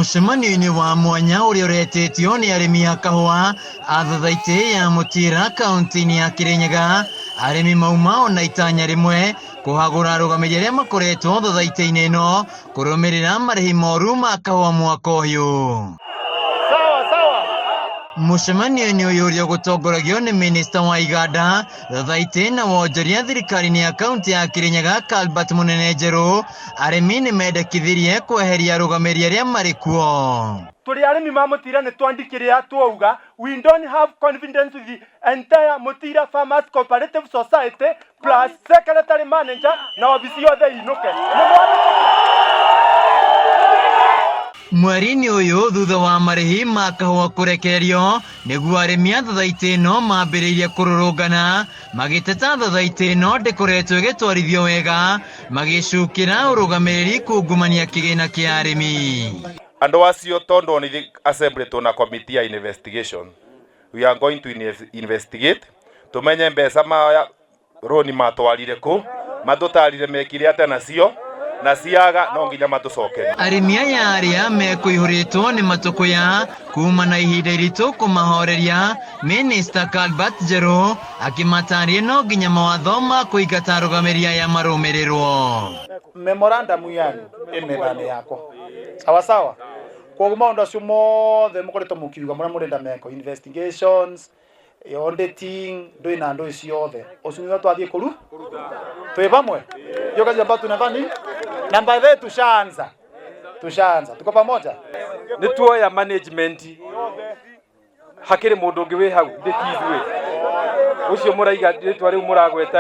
Mucemanio-inĩ wa mwanya ũrĩa ũretĩtio nĩ arĩmi a kahũa a Thathaitĩ ya Mũtira kaunti-inĩ ya Kirinyaga, arĩmi mauma ona itanya rĩmwe kũhagũra arũgamĩrĩri arĩa makoretwo Thathaitĩ-inĩ ĩno kũrũmĩrĩra marĩhi moru ma kahũa mwaka ũyũ. Mucemanio-inĩ ũyũ ũrĩa gũtongoragio nĩ Minista wa Iganda, Thathaitĩ na wonjoria thirikari-inĩ ya kaunti ya Kirinyaga Albert Munene Njerũ, arĩmi nĩ mendekithirie kweheria arũgamĩrĩri arĩa marĩ kuo. Turi arĩmi ma Mũtira nĩ twandĩkĩrĩra twauga we don't have confidence with the entire Mũtira Farmers Cooperative Society plus secretary manager na wabici yothe inuke. Mweri-inĩ ũyũ thutha wa marĩhi ma kahũa kũrekererio nĩguo arĩmi a Thathaitĩ ĩno mambĩrĩirie kũrũrũngana magĩteta Thathaitĩ ĩno ndĩkoretwo ĩgĩtwarithio wega magĩcukĩra ũrũgamĩrĩri kungumania kĩgĩna kĩa arĩmi. Andũ acio tondũ nĩ assembly na committee ya investigation, we are going to investigate tumenye mbeca ma roni matwarire ku matũtarire mekire atĩa nacio na ciaga no nginya matũcokere. Arĩmi aya arĩa mekũihũrĩtwo nĩ matũkũya kuma na ihinda iritũ kũmahoreria, Minista Albert Njerũ akĩmataria no nginya mawatho ma kũingata arũgamĩrĩri aya marũmĩrĩrwo. Memorandum yanyu ĩmethane yako sawa sawa kwa maũndũ acio mothe mũkoretwo mũkiuga mũrĩa mũrenda meko investigations auditing ndũĩ na ndũ icio othe ũcio nĩ twathiĩ kũru twĩ bamwe hiyo kazi ambayo tunadhani namba yetu tushaanza tuko pamoja nĩ tuoya management hakĩrĩ mũndũ ũngĩ wĩ hau ndĩkithwe ucio mũraiga rĩtwa rĩu mũragweta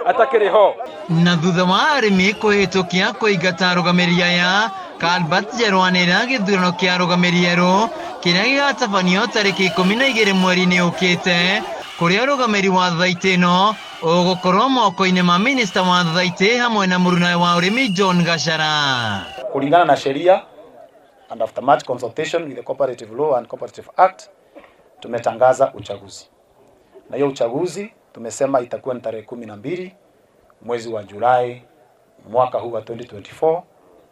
atakĩrĩ ho. Na thutha wa arĩmi kũhĩtũkia kũingata arũgamĩrĩri aya, Albert Njerũ anĩrĩra gĩthurano kĩa arũgamĩrĩri erũ kĩrĩa gĩgatabanio tarĩki 12 mweri-inĩ ũkĩte, kũrĩa ũrũgamĩrĩri wa Thathaitĩ ĩno ũgũkorwo moko-inĩ ma Minista wa Thathaitĩ hamwe na mũruna wa ũrĩmi John Gachara. Kulingana na sheria and after much consultation with the Cooperative Law and Cooperative Act tumetangaza uchaguzi. Na hiyo uchaguzi tumesema itakuwa ni tarehe 12 mwezi wa Julai mwaka huu wa 2024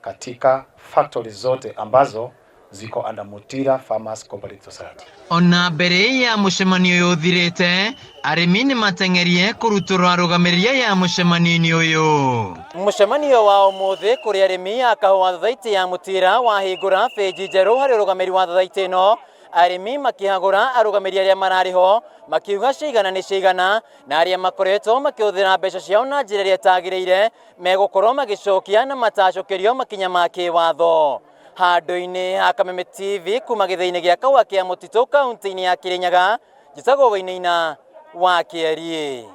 katika factories zote ambazo ziko under Mũtira Farmers Cooperative Society. Ona mbere ya mũcemanio ũyũ ũthirĩte, arĩmi nĩ mateng'erie kũrutũrwo arũgamĩrĩri ya mũcemanio-inĩ ũyũ. Mũcemanio wa ũmũthĩ kũrĩ arĩmi a kahũa Thathaitĩ ya Mũtira wahingũra bĩnji njerũ harĩ ũrũgamĩrĩri wa Thathaitĩ ĩno, arĩmi makĩhagũra arũgamĩrĩri arĩa mararĩ ho makiuga cigana nĩ cigana na arĩa makoretwo makĩhũthĩra mbeca ciao na njĩra ĩrĩa ĩtagĩrĩire megũkorwo magĩcokia na matacokerio makinya ma kĩwatho. Handũ-inĩ ha Kameme TV kuma gĩthĩ-inĩ gĩa kahũa kĩa Mũtitũ kaunti-inĩ ya Kirinyaga, njĩtagwo Wainaina wa Kĩarie.